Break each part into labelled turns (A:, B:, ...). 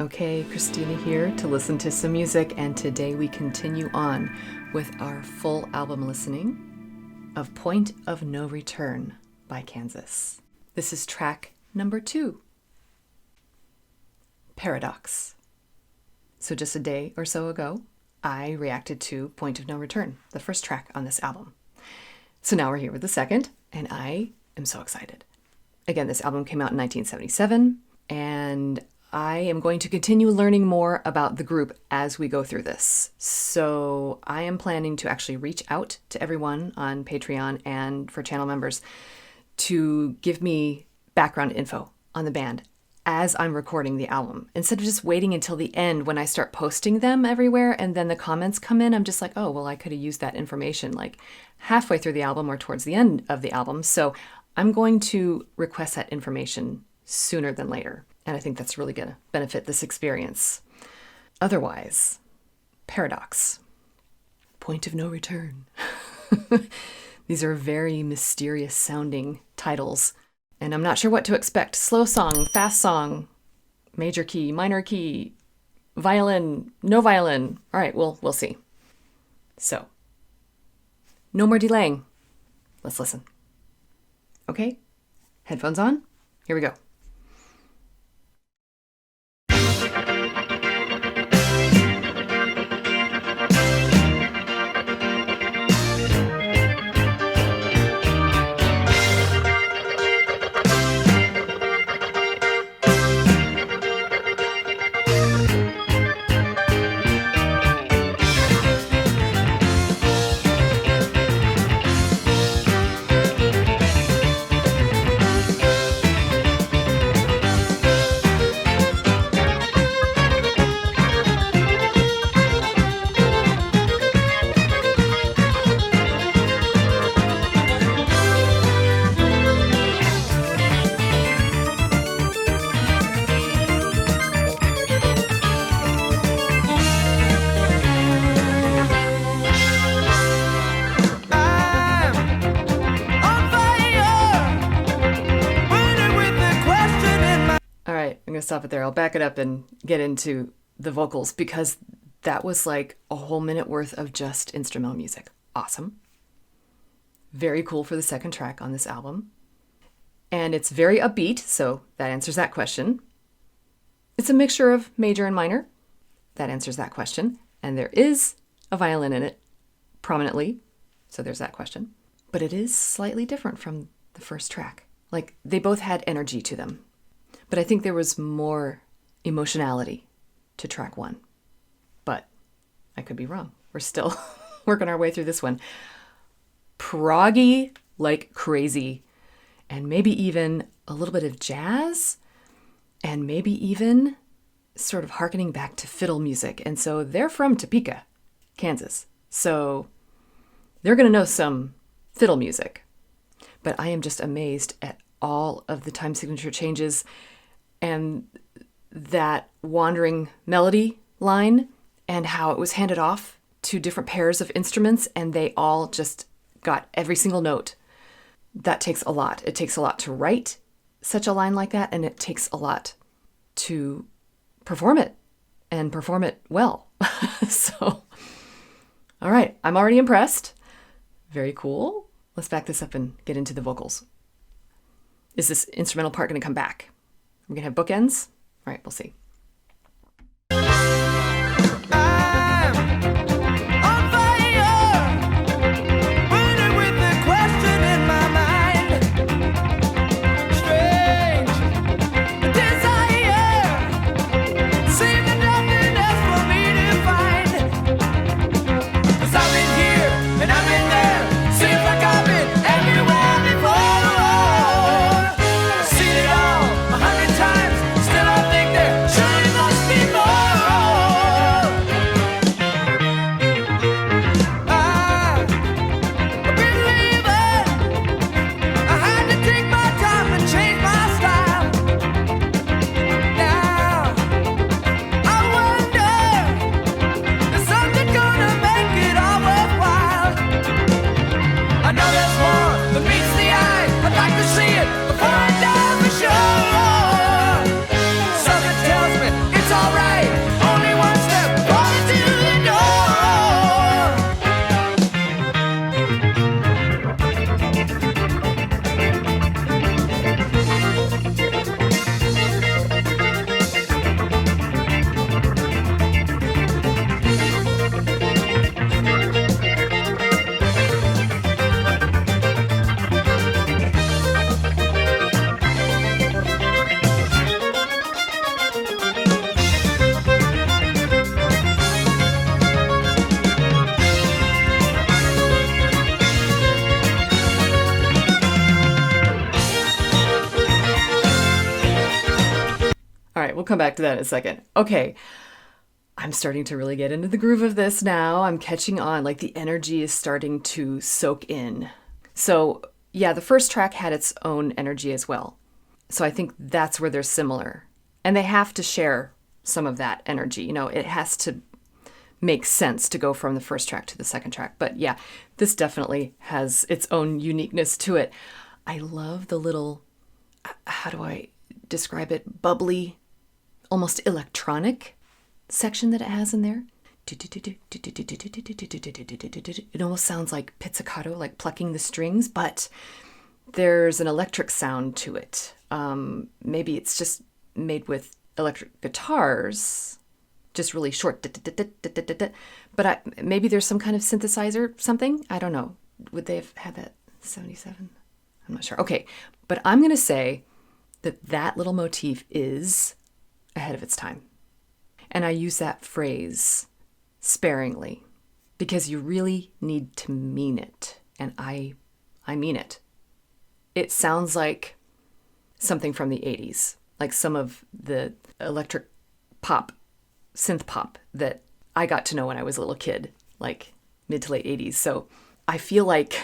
A: Okay, Christina here to listen to some music, and today we continue on with our full album listening of Point of No Return by Kansas. This is track number 2, Paradox. So just a day or so ago, I reacted to Point of No Return, the first track on this album. So now we're here with the second, and I am so excited. Again, this album came out in 1977, and I am going to continue learning more about the group as we go through this. So I am planning to actually reach out to everyone on Patreon and for channel members to give me background info on the band as I'm recording the album. Instead of just waiting until the end when I start posting them everywhere and then the comments come in, I'm just like, oh, well, I could have used that information like halfway through the album or towards the end of the album. So I'm going to request that information sooner than later. And I think that's really going to benefit this experience. Otherwise, Paradox, Point of No Return. These are very mysterious sounding titles, and I'm not sure what to expect. Slow song, fast song, major key, minor key, violin, no violin. All right, we'll see. So, no more delaying. Let's listen. Okay, headphones on. Here we go. I'm going to stop it there. I'll back it up and get into the vocals because that was like a whole minute worth of just instrumental music. Awesome. Very cool for the second track on this album. And it's very upbeat, so that answers that question. It's a mixture of major and minor. That answers that question. And there is a violin in it prominently, so there's that question. But it is slightly different from the first track. Like, they both had energy to them. But I think there was more emotionality to track 1. But I could be wrong. We're still working our way through this one. Proggy like crazy. And maybe even a little bit of jazz. And maybe even sort of hearkening back to fiddle music. And so they're from Topeka, Kansas. So they're going to know some fiddle music. But I am just amazed at all of the time signature changes and that wandering melody line and how it was handed off to different pairs of instruments and they all just got every single note. That takes a lot. It takes a lot to write such a line like that, and it takes a lot to perform it and perform it well. So, all right, I'm already impressed. Very cool. Let's back this up and get into the vocals. Is this instrumental part going to come back? We're going to have bookends? All right, we'll see.
B: Still I think there
A: we'll come back to that in a second. Okay, I'm starting to really get into the groove of this now. I'm catching on, like the energy is starting to soak in. So yeah, the first track had its own energy as well. So I think that's where they're similar. And they have to share some of that energy. You know, it has to make sense to go from the first track to the second track. But yeah, this definitely has its own uniqueness to it. I love the little, how do I describe it, bubbly, almost electronic section that it has in there. It almost sounds like pizzicato, like plucking the strings, but there's an electric sound to it. Maybe it's just made with electric guitars, just really short, but maybe there's some kind of synthesizer, something. I don't know. Would they have had that 77? I'm not sure. Okay, but I'm going to say that little motif is ahead of its time. And I use that phrase sparingly because you really need to mean it. And I mean it. It sounds like something from the 80s, like some of the electric pop, synth pop that I got to know when I was a little kid, like mid to late 80s. So I feel like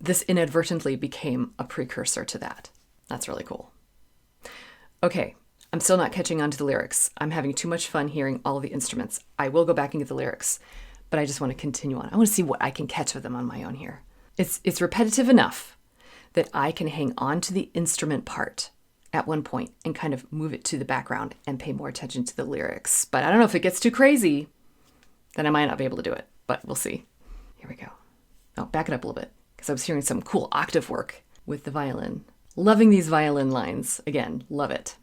A: this inadvertently became a precursor to that. That's really cool. Okay, I'm still not catching on to the lyrics. I'm having too much fun hearing all of the instruments. I will go back and get the lyrics, but I just want to continue on. I want to see what I can catch of them on my own here. It's repetitive enough that I can hang on to the instrument part at one point and kind of move it to the background and pay more attention to the lyrics. But I don't know if it gets too crazy, then I might not be able to do it, but we'll see. Here we go. Oh, back it up a little bit because I was hearing some cool octave work with the violin. Loving these violin lines. Again, love it.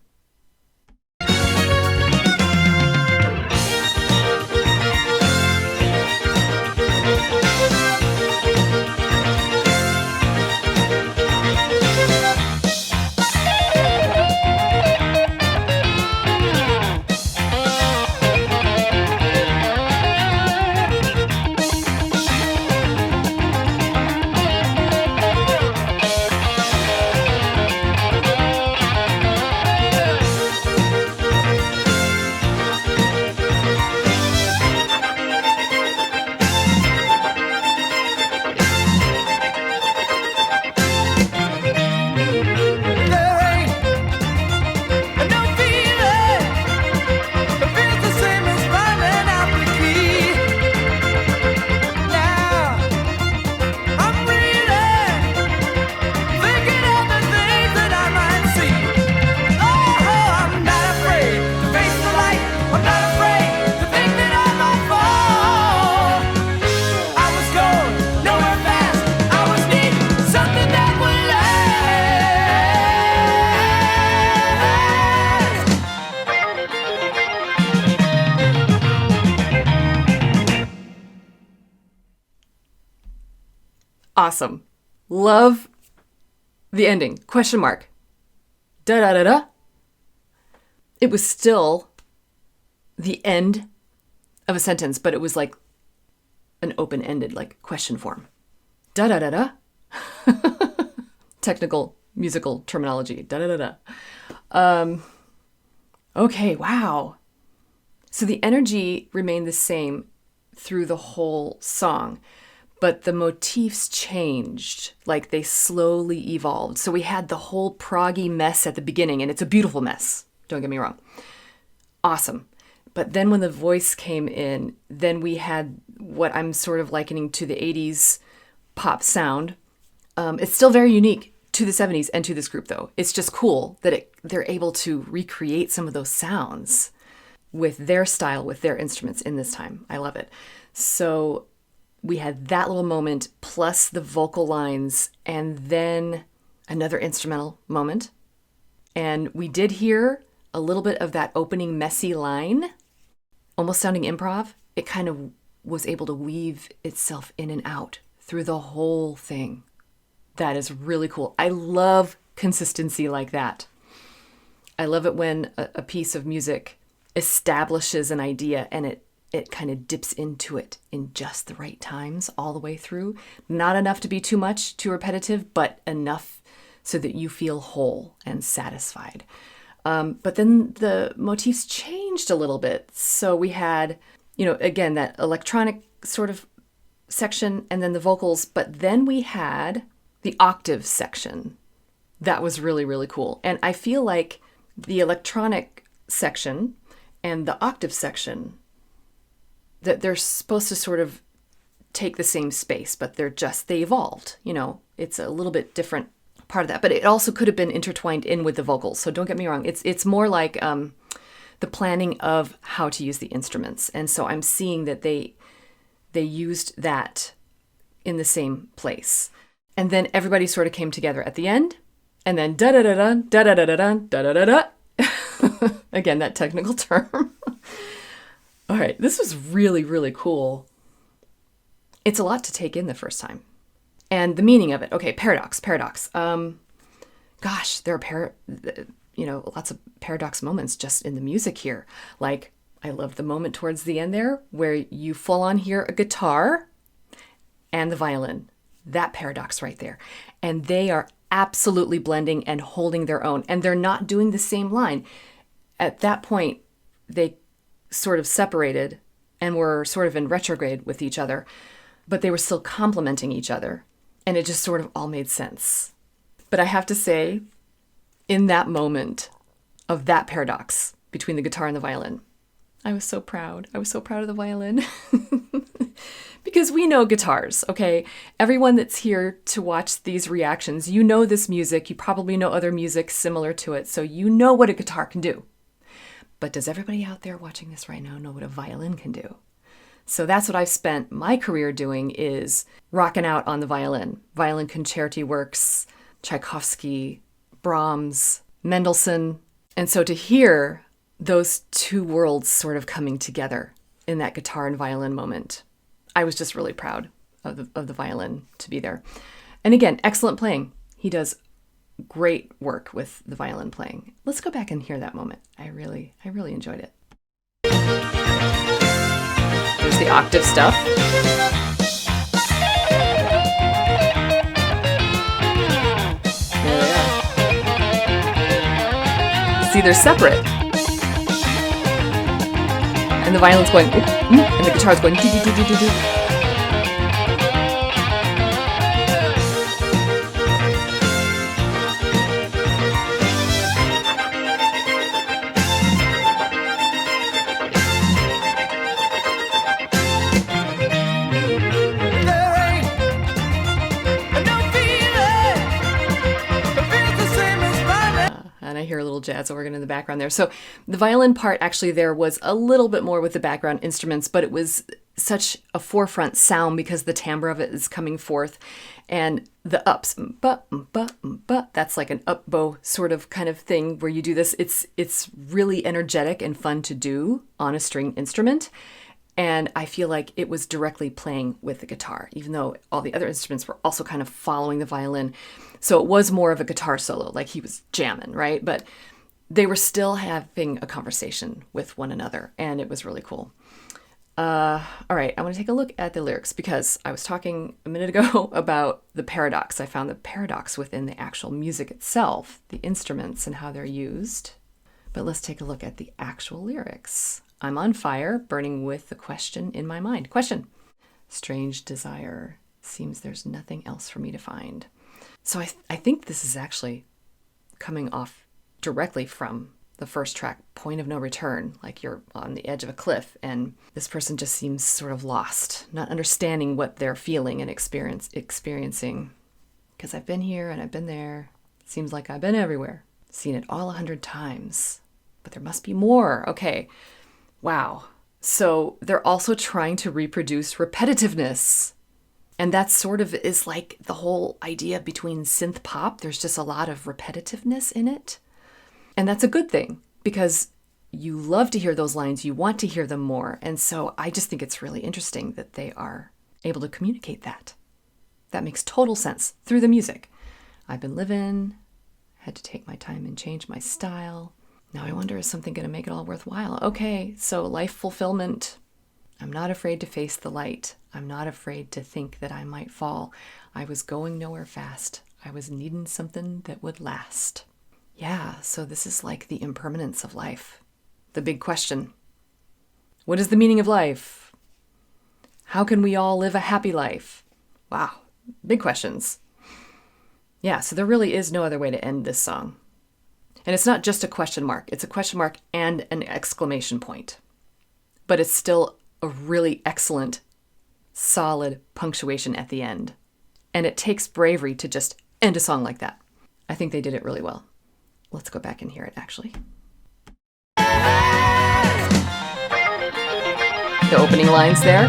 A: Awesome. Love the ending. Question mark. Da da da da. It was still the end of a sentence, but it was like an open-ended, like question form. Da da da da. Technical musical terminology. Da da da da. Okay, wow. So the energy remained the same through the whole song, but the motifs changed, like they slowly evolved. So we had the whole proggy mess at the beginning, and it's a beautiful mess, don't get me wrong. Awesome. But then when the voice came in, then we had what I'm sort of likening to the 80s pop sound. It's still very unique to the 70s and to this group, though. It's just cool that they're able to recreate some of those sounds with their style, with their instruments in this time. I love it. So we had that little moment plus the vocal lines and then another instrumental moment. And we did hear a little bit of that opening messy line, almost sounding improv. It kind of was able to weave itself in and out through the whole thing. That is really cool. I love consistency like that. I love it when a piece of music establishes an idea and it kind of dips into it in just the right times all the way through. Not enough to be too much, too repetitive, but enough so that you feel whole and satisfied. But then the motifs changed a little bit. So we had, again, that electronic sort of section and then the vocals, but then we had the octave section. That was really, really cool. And I feel like the electronic section and the octave section, that they're supposed to sort of take the same space, but they evolved. It's a little bit different part of that, but it also could have been intertwined in with the vocals. So don't get me wrong. It's more like the planning of how to use the instruments. And so I'm seeing that they used that in the same place. And then everybody sort of came together at the end, and then da-da-da-da, da-da-da-da-da, da-da-da-da. Again, that technical term. All right, this was really, really cool. It's a lot to take in the first time. And the meaning of it. Okay, paradox. Gosh, there are lots of paradox moments just in the music here. Like, I love the moment towards the end there where you full on hear a guitar and the violin. That paradox right there. And they are absolutely blending and holding their own. And they're not doing the same line. At that point, they sort of separated and were sort of in retrograde with each other, but they were still complementing each other. And it just sort of all made sense. But I have to say, in that moment of that paradox between the guitar and the violin, I was so proud. I was so proud of the violin. Because we know guitars, okay? Everyone that's here to watch these reactions, you know this music. You probably know other music similar to it. So you know what a guitar can do. But does everybody out there watching this right now know what a violin can do? So that's what I've spent my career doing, is rocking out on the violin. Violin concerti works, Tchaikovsky, Brahms, Mendelssohn. And so to hear those two worlds sort of coming together in that guitar and violin moment, I was just really proud of the violin to be there. And again, excellent playing. He does great work with the violin playing. Let's go back and hear that moment. I really enjoyed it. There's the octave stuff. There they are. See, they're separate. And the violin's going, and the guitar's going, do-do-do-do-do-do. I hear a little jazz organ in the background there. So the violin part actually there was a little bit more with the background instruments, but it was such a forefront sound because the timbre of it is coming forth. And the ups, that's like an up bow sort of kind of thing where you do this. It's really energetic and fun to do on a string instrument. And I feel like it was directly playing with the guitar, even though all the other instruments were also kind of following the violin. So it was more of a guitar solo, like he was jamming, right? But they were still having a conversation with one another, and it was really cool. All right, I want to take a look at the lyrics because I was talking a minute ago about the paradox. I found the paradox within the actual music itself, the instruments and how they're used. But let's take a look at the actual lyrics. I'm on fire, burning with the question in my mind. Question. Strange desire. Seems there's nothing else for me to find. So I think this is actually coming off directly from the first track, Point of No Return, like you're on the edge of a cliff and this person just seems sort of lost, not understanding what they're feeling and experiencing. Because I've been here and I've been there. Seems like I've been everywhere. Seen it all 100 times. But there must be more. Okay. Wow. So they're also trying to reproduce repetitiveness. And that sort of is like the whole idea between synth pop. There's just a lot of repetitiveness in it. And that's a good thing because you love to hear those lines. You want to hear them more. And so I just think it's really interesting that they are able to communicate that. That makes total sense through the music. I've been living, had to take my time and change my style. Now I wonder, is something going to make it all worthwhile? Okay, so life fulfillment. I'm not afraid to face the light. I'm not afraid to think that I might fall. I was going nowhere fast. I was needing something that would last. Yeah, so this is like the impermanence of life. The big question. What is the meaning of life? How can we all live a happy life? Wow, big questions. Yeah, so there really is no other way to end this song. And it's not just a question mark. It's a question mark and an exclamation point. But it's still a really excellent, solid punctuation at the end. And it takes bravery to just end a song like that. I think they did it really well. Let's go back and hear it, actually. The opening lines there.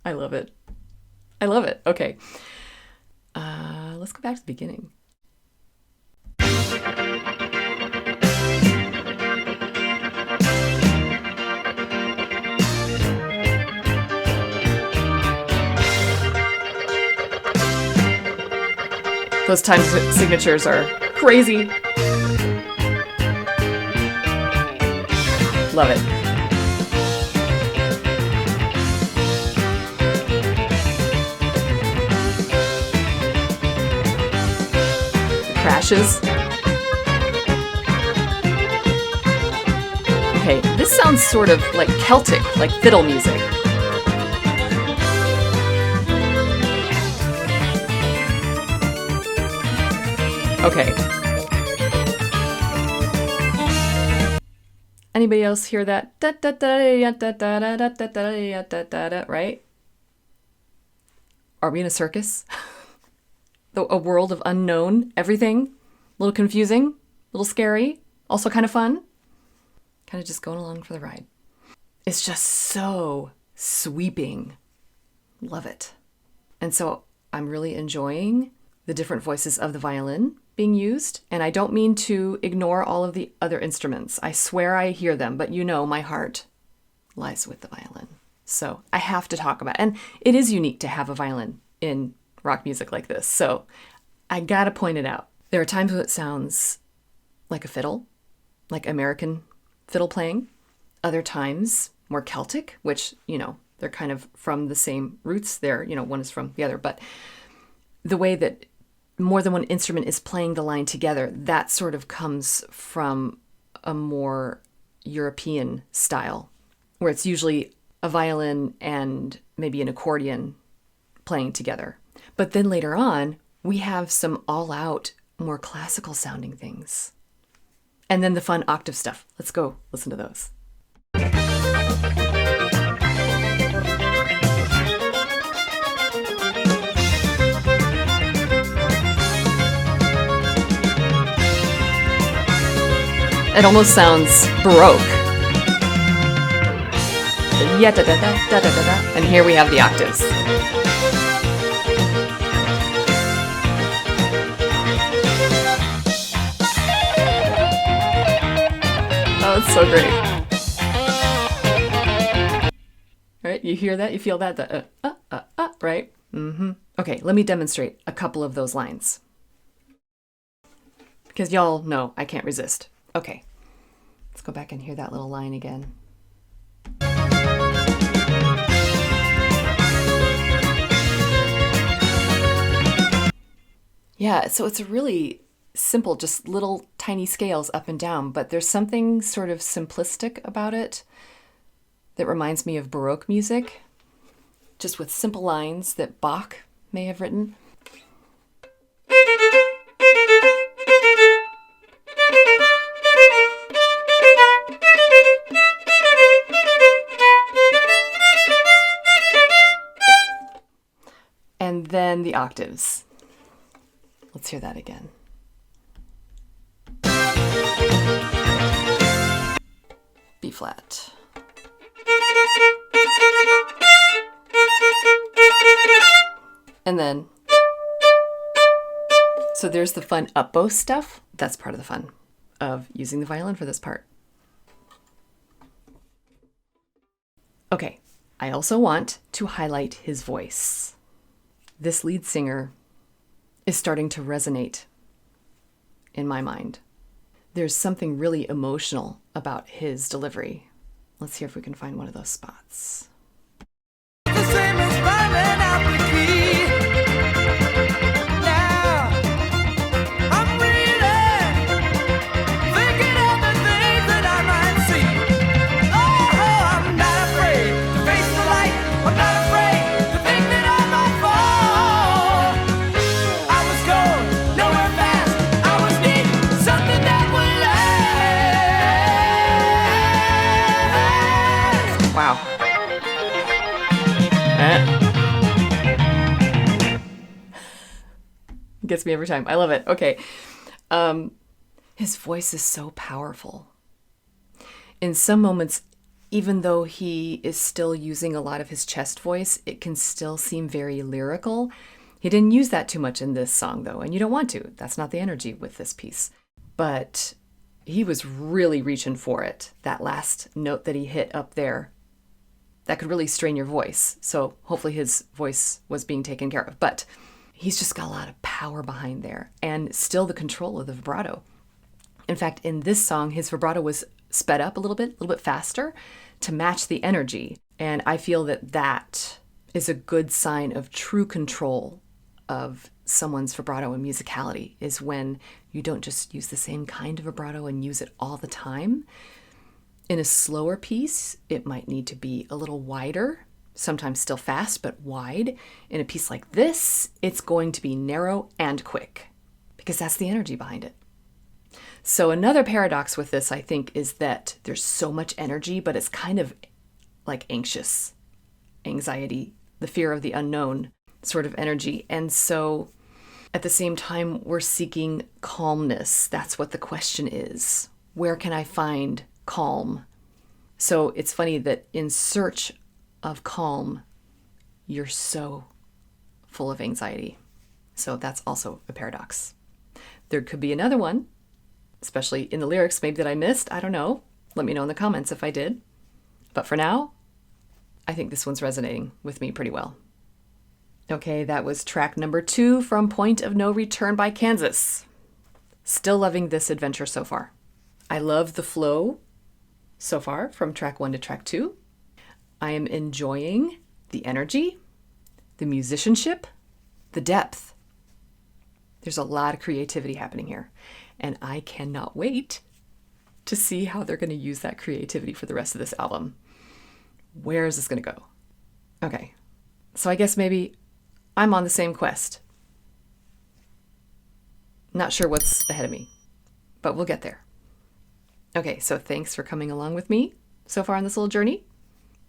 A: I love it. I love it. Okay. Let's go back to the beginning. Those time signatures are crazy. Love it. Crashes. Okay, this sounds sort of like Celtic, like fiddle music. Okay. Anybody else hear that? Right? Are we in a circus? A world of unknown, everything? A little confusing, a little scary, also kind of fun. Kind of just going along for the ride. It's just so sweeping. Love it. And so I'm really enjoying the different voices of the violin being used. And I don't mean to ignore all of the other instruments. I swear I hear them, but you know my heart lies with the violin. So I have to talk about it. And it is unique to have a violin in rock music like this. So I gotta point it out. There are times when it sounds like a fiddle, like American fiddle playing. Other times more Celtic, which, you know, they're kind of from the same roots there. You know, one is from the other. But the way that more than one instrument is playing the line together, that sort of comes from a more European style, where it's usually a violin and maybe an accordion playing together. But then later on, we have some all-out, more classical sounding things. And then the fun octave stuff. Let's go listen to those. It almost sounds Baroque. Yeah, da da da da da da. And here we have the octaves. Oh, it's so great. Right? You hear that? You feel that? Right? Mm-hmm. Okay, let me demonstrate a couple of those lines. Because y'all know I can't resist. Okay, let's go back and hear that little line again. Yeah, so it's a really simple, just little tiny scales up and down, but there's something sort of simplistic about it that reminds me of Baroque music, just with simple lines that Bach may have written. And then the octaves. Let's hear that again. B flat. And then, so there's the fun up bow stuff. That's part of the fun of using the violin for this part. Okay, I also want to highlight his voice. This lead singer is starting to resonate in my mind. There's something really emotional about his delivery. Let's see if we can find one of those spots. The same as finding out the key. Now gets me every time. I love it. Okay. His voice is so powerful. In some moments, even though he is still using a lot of his chest voice, it can still seem very lyrical. He didn't use that too much in this song, though, and you don't want to. That's not the energy with this piece. But he was really reaching for it. That last note that he hit up there, that could really strain your voice. So hopefully his voice was being taken care of. But he's just got a lot of power behind there and still the control of the vibrato. In fact, in this song, his vibrato was sped up a little bit faster to match the energy. And I feel that that is a good sign of true control of someone's vibrato and musicality, is when you don't just use the same kind of vibrato and use it all the time. In a slower piece, it might need to be a little wider, sometimes still fast, but wide. In a piece like this, it's going to be narrow and quick because that's the energy behind it. So another paradox with this, I think, is that there's so much energy, but it's kind of like anxious, anxiety, the fear of the unknown sort of energy. And so at the same time, we're seeking calmness. That's what the question is. Where can I find calm? So it's funny that in search of calm, you're so full of anxiety. So that's also a paradox. There could be another one, especially in the lyrics, maybe that I missed. I don't know. Let me know in the comments if I did. But for now, I think this one's resonating with me pretty well. Okay, that was track number 2 from Point of No Return by Kansas. Still loving this adventure so far. I love the flow so far from track 1 to track 2. I am enjoying the energy, the musicianship, the depth. There's a lot of creativity happening here, and I cannot wait to see how they're going to use that creativity for the rest of this album. Where is this going to go? Okay, so I guess maybe I'm on the same quest. Not sure what's ahead of me, but we'll get there. Okay, so thanks for coming along with me so far on this little journey.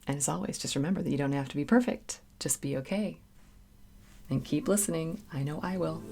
A: And as always, just remember that you don't have to be perfect. Just be okay. And keep listening. I know I will.